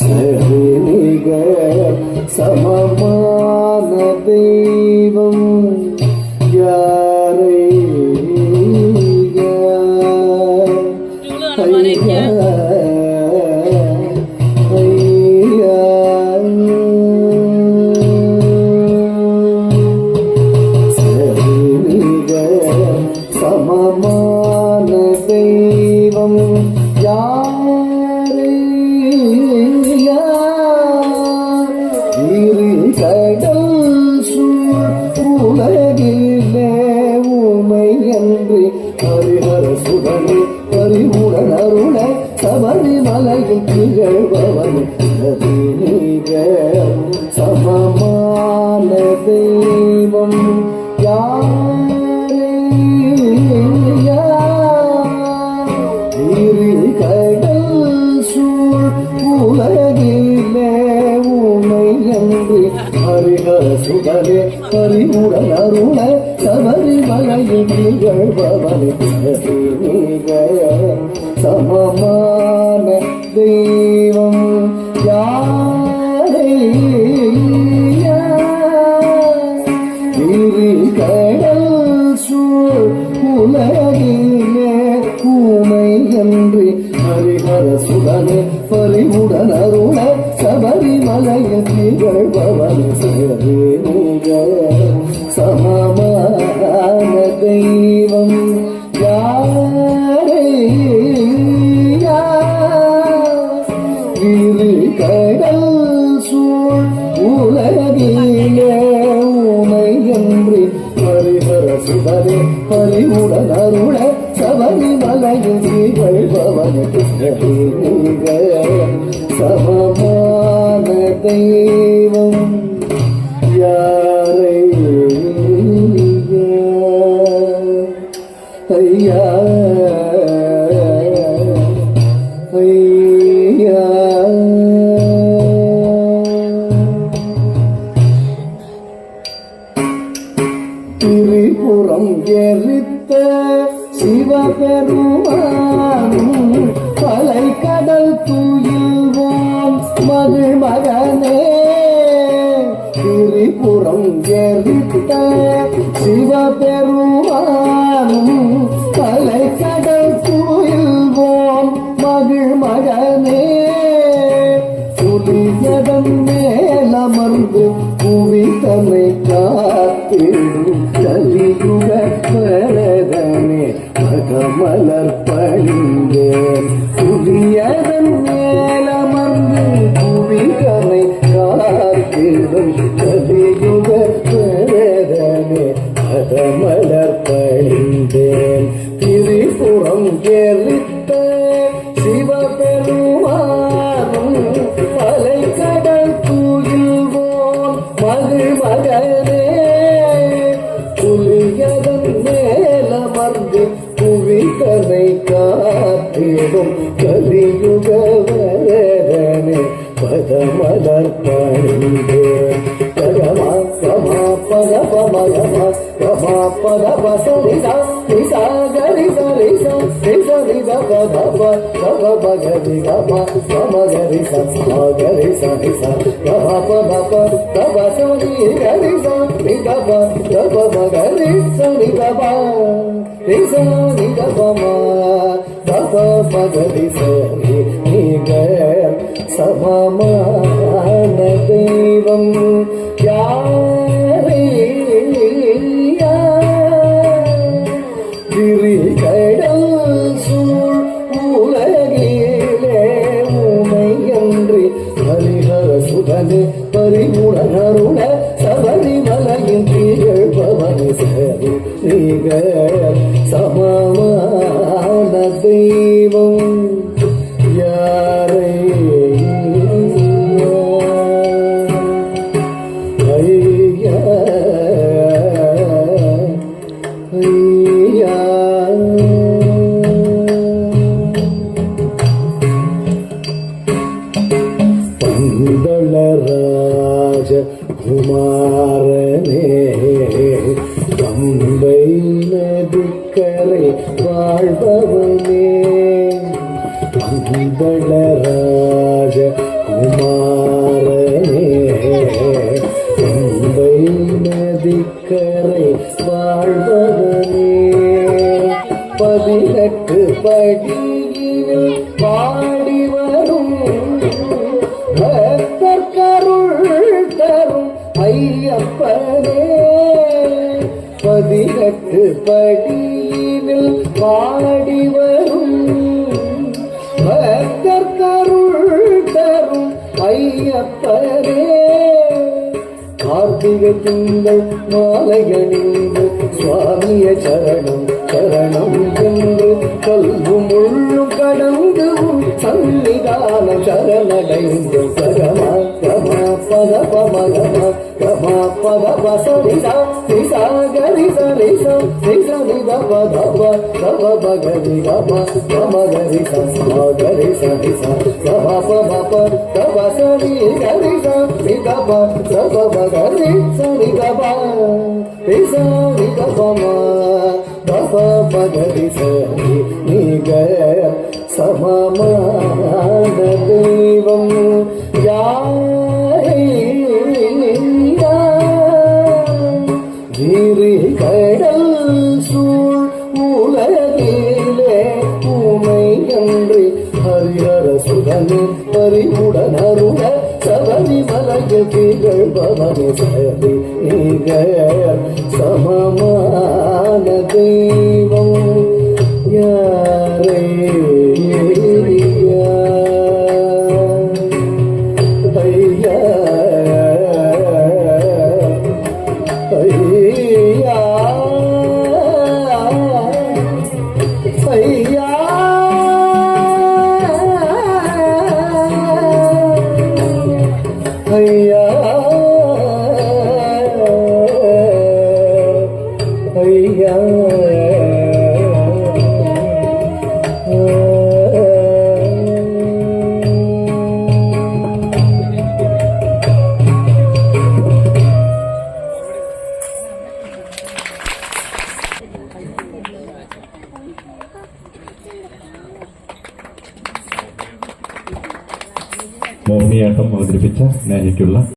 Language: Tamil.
சரிக சமமான தெய்வம் யாரை சமமான தெய்வம் யாரை கடல் சூழகிலே உமை என்று ஹரிஹர சுடனே பரிமுடன் அருள சபரிமலையில் திகழ்பவன் சமமான தெய்வம் ஹரிஹர சுடனே பரிமுடன் அருள சபரிமலையில் திகழ்பவனே சமமான தெய்வம் யாரை கடல் சூழ் உலகிலே ஊமை என்று ஹரிஹர சுடனே பரிமுடன் அருள சபரிமலையில் திகழ்பவன் சமமான தெய்வம் யாரை கடல் சூழ் உலகிலே ஊமை என்று ஹரிஹர சுடனே பரிமுடன் அருள சபரிமலையில் திகழ்பவன் சமமான தெய்வம் யாரை ஐயா ஐயா திரிபுரம் எரித்த சிவபெருமானும் பலை கடல் துயில்வோம் மதுமகனே திரிபுரம் எரித்த சிவபெருமானும் பலை கடல் துயில்வோம் மகிழ்மகனே புலியதன் மேலமர்ந்து புவி தன்னை காத்திடும் கலியுக பரதனே மகமலர் பணிந்தேன் புலியதன் மேலமர்ந்து புவி தன்னை காத்திடும் கலியுக பரதனே மகமலர் பணிந்தேன் திரிபுரம் எரித்த சிவபெருமானும் பலை கடல் தூயில்வோம் மகிழ்மகனே புலியதன் மேலமர்ந்து புவி தன்னை காத்திடும் கலியுக வரதனே பதமலர் பணிந்தேன் பரமா பமா பத பமயமா பமா பத பசரிசா நிசா கரிசா ரிசா ரிசா நிசா பத பத பகரி கமா கம கரிசா கரிசா நிசா கமா பத பத பசரி கரிசா நிகப கப பகரிசா நிகப ரிசா நிகபமா கப பகரிசா நிக சமமான தெய்வம் யாரை கடல் சூழ் உலகிலே ஊமை என்று ஹரிஹர சுடனே பரிமுடன் அருள சபரிமலையில் திகழ்பவனே சமமான தெய்வம் யாரை ஐயா ஐயா பந்தளராஜ குமாரனே பம்பை நதிக்கரை வாழ்பவனே பந்தளராஜ குமாரனே பம்பை நதிக்கரை வாழ்பவனே 18 படியில் பாடி வரும் பக்தர்கருள் தரும் ஐயப்பனே 18 படியில் பாடி வரும் பக்தர்கருள் தரும் ஐயப்பனே கார்த்திகை திங்கள் மாலையணிந்து சுவாமிய சரணம் சரணம் என்று கல்வும் முள்ளும் கடந்து சன்னிதான சரணடைந்து கரமா கமா பத பமகமா கமா பத பசரிசா நிசா கரிசா நிசா நிசா நித பத பத பகரி கமா கம கரிசா கரிசா நிசா கமா பம பத சரி கரிசா நித பத பகரி சரி கபா நிசா நித பம பப பகரி சரி நிக சமமான தெய்வம் யாரையா கிரி கடல் சூழ் உலகிலே உமை அன்றி ஹரிஹர சுதனே பரிவுடன் அருண சபரி மலையில் திகழ்பவனே சரி நீக சமமான தெய்வம் யாரே ஐயா ஐயா ஐயா ஐயா ஐயா മോഹിനിയാട്ടം അവതരിപ്പിച്ച സ്നേഹിക്കുള്ള